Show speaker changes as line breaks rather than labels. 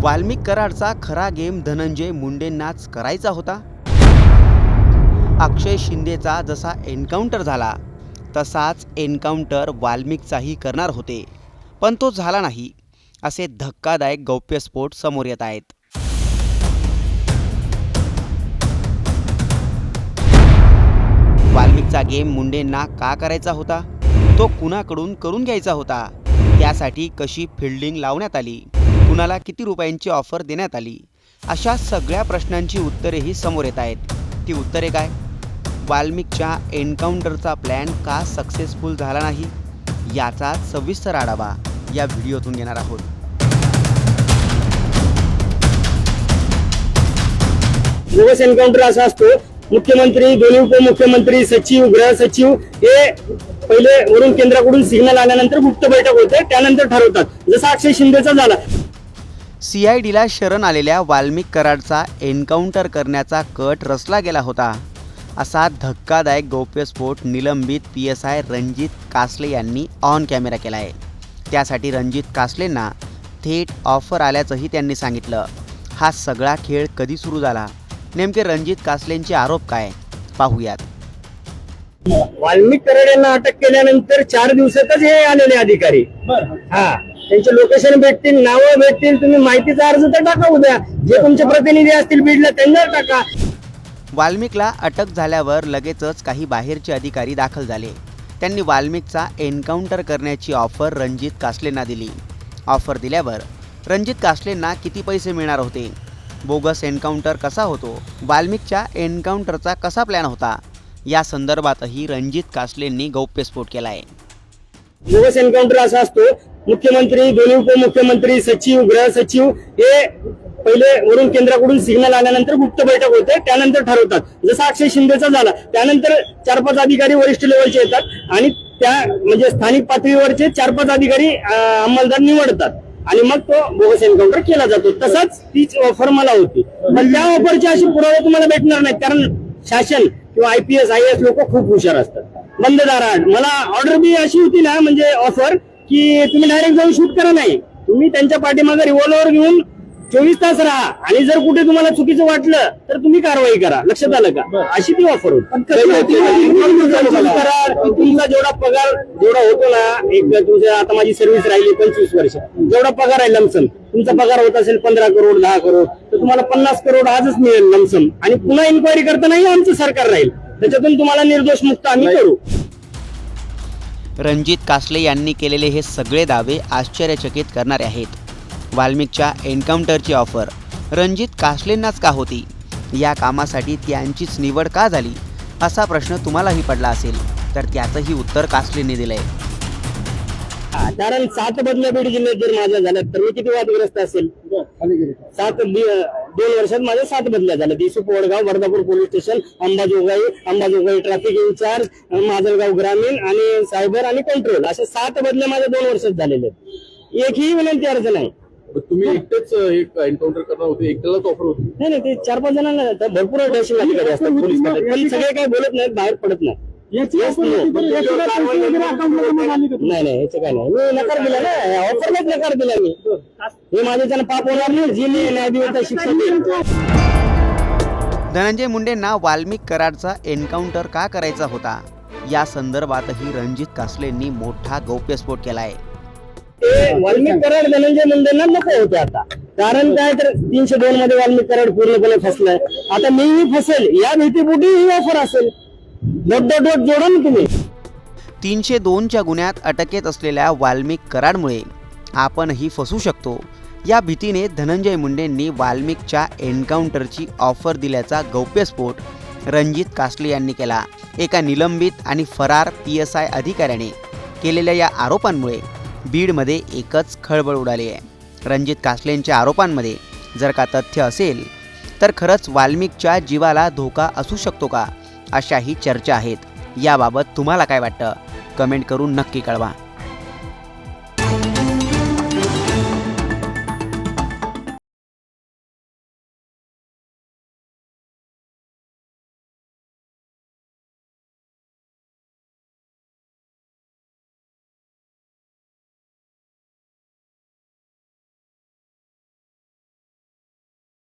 वाल्मिक कराडचा खरा गेम धनंजय मुंडेंनाच करायचा होता। अक्षय शिंदेचा जसा एन्काउंटर झाला तसाच एन्काउंटर वाल्मिकचाही करणार होते, पण तो झाला नाही असे धक्कादायक गौप्यस्फोट समोर येत आहेत। वाल्मिकचा गेम मुंडेंना का करायचा होता, तो कुणाकडून करून घ्यायचा होता, त्यासाठी कशी फिल्डिंग लावण्यात आली, कुणाला किती रुपयांची ऑफर देण्यात आली, अशा सगळ्या प्रश्नांची उत्तरेही समोर येत आहेत। ती उत्तरे काय? वाल्मिकच्या एन्काउंटरचा प्लॅन का सक्सेसफुल झाला नाही, याचा सविस्तर आढावा या व्हिडिओतून घेणार आहोत।
बोगस एन्काउंटर असा असतो, मुख्यमंत्री, दोन्ही उपमुख्यमंत्री, सचिव, गृह सचिव हे पहिले वरून केंद्राकडून सिग्नल आल्यानंतर गुप्त बैठक होते, त्यानंतर ठरवतात, जसा अक्षय शिंदेचा झाला।
CIDला शरण आलेल्या वाल्मिक कराडचा एन्काउंटर करण्याचा कट रचला गेला होता, असा धक्कादायक गौप्यस्फोट निलंबित PSI रणजित कासले यांनी ऑन कॅमेरा केला आहे। त्यासाठी रणजित कासलेंना थेट ऑफर आल्याचंही त्यांनी सांगितलं। हा सगळा खेळ कधी सुरू झाला, नेमके रणजित कासलेंचे आरोप काय, पाहूयात।
वाल्मिक कराड यांना अटक केल्यानंतर 4 दिवसातच हे आलेले अधिकारी, त्यांचे लोकेशन भेटतील, नावं भेटतील, तुम्ही माहितीचा अर्ज तर टाका, उद्या जे तुमचे प्रतिनिधी असतील बीडला त्यांना टाका।
वाल्मिकला अटक झाल्यावर लगेचच काही बाहेरचे अधिकारी दाखल झाले। त्यांनी वाल्मिकचा एन्काउंटर करण्याची ऑफर रणजित कासलेंना दिली। ऑफर दिल्यावर रणजित कासलेंना किती पैसे मिळणार होते, बोगस एन्काउंटर कसा होतो, वाल्मिकच्या एन्काउंटरचा कसा प्लॅन होता, या संदर्भातही रणजित कासलेंनी गौप्यस्फोट केला आहे।
बोगस एन्काउंटर असा असतो, मुख्यमंत्री, दोन्ही उपमुख्यमंत्री, सचिव, गृह सचिव हे पहिले वरून केंद्राकडून सिग्नल आल्यानंतर गुप्त बैठक होते, त्यानंतर ठरवतात, जसा अक्षय शिंदेचा झाला, त्यानंतर 4-5 अधिकारी वरिष्ठ लेवलचे येतात आणि त्या म्हणजे स्थानिक पातळीवरचे 4-5 अधिकारी अंमलदार निवडतात आणि मग तो बोगस एन्काउंटर केला जातो। तसाच तीच ऑफर मला होती, पण त्या ऑफरचे अशी पुरावे तुम्हाला भेटणार नाहीत, कारण शासन किंवा IPS IAS लोक खूप हुशार असतात। बंद दारात मला ऑर्डर बी अशी होती ना, म्हणजे ऑफर की तुम्ही डायरेक्ट जाऊन शूट करा, नाही तुम्ही त्यांच्या पाठीमागे रिव्हॉल्वर घेऊन 24 तास राहा आणि जर कुठे तुम्हाला चुकीचं वाटलं तर तुम्ही कारवाई करा। लक्षात आलं का? अशी ती ऑफर होती। तुमचा जेवढा पगार जेवढा होतो ना, एक तुमच्या आता माझी सर्व्हिस राहिली 25 वर्ष, जेवढा पगार आहे लमसम, तुमचा पगार होत असेल 15 करोड 10 करोड, तर तुम्हाला 50 करोड आजच मिळेल लमसम, आणि पुन्हा इन्क्वायरी करतानाही आमचं सरकार राहील, त्याच्यातून तुम्हाला निर्दोष मुक्त आम्ही करू।
रणजित कासले यांनी केलेले हे सगळे दावे आश्चर्यचकित करणारे आहेत। वाल्मिकच्या एन्काउंटरची ऑफर रणजित कासलेंनाच का होती, या कामासाठी त्यांचीच निवड का झाली, असा प्रश्न तुम्हालाही पडला असेल, तर त्याचंही उत्तर कासलेंनी दिलंय।
कारण 7 बदल्या बीड जिल्ह्यात जर माझ्या झाल्या तर मी किती वादग्रस्त असेल। 2 वर्षात माझ्या 7 बदल्या झाल्या, दिसू Vadgaon, Vardhapur police station, Ambajogai traffic incharge, Majalgaon ग्रामीण आणि सायबर आणि कंट्रोल, अशा 7 बदल्या माझ्या 2 वर्षात झालेले आहेत। एकही विनंती अर्ज नाही।
तुम्ही एकटेच एक एन्काउंटर करणार होते, एकट्यालाच ऑफर होती?
नाही, ते 4-5 जणांना भरपूर दहशत अधिकारी असतात पोलीस खात्यात, पण सगळे काही बोलत नाहीत, बाहेर पडत नाही। नाही, याचं काय नाही, मी नकार दिला ना, ऑफरलाच नकार दिला मी। हे माझ्याच्यानं पाप होणार नाही, जी मी न्यायदेवता शिक्षा देईल।
धनंजय मुंडेंना वाल्मिक कराडचा एन्काउंटर का करायचा होता, या संदर्भातही रणजित कासलेंनी मोठा गौप्यस्फोट केला आहे।
वाल्मिक कराड धनंजय मुंडेंना नको होते आता, कारण काय तर 302 मध्ये वाल्मिक कराड पूर्णपणे फसलाय, आता मीही फसेल या भीतीपोटी ही ऑफर असेल। जोडा ना तुम्ही।
302च्या गुन्ह्यात अटकेत असलेल्या वाल्मिक कराडमुळे आपणही फसू शकतो, या भीतीने धनंजय मुंडेंनी वाल्मिकच्या एन्काउंटरची ऑफर दिल्याचा गौप्यस्फोट रणजित कासले यांनी केला। एका निलंबित आणि फरार PSI अधिकाऱ्याने केलेल्या या आरोपांमुळे बीडमध्ये एकच खळबळ उडाली आहे। रणजित कासलेंच्या आरोपांमध्ये जर का तथ्य असेल तर खरंच वाल्मिकच्या जीवाला धोका असू शकतो का, अशाही चर्चा आहेत। याबाबत तुम्हाला काय वाटतं, कमेंट करून नक्की कळवा।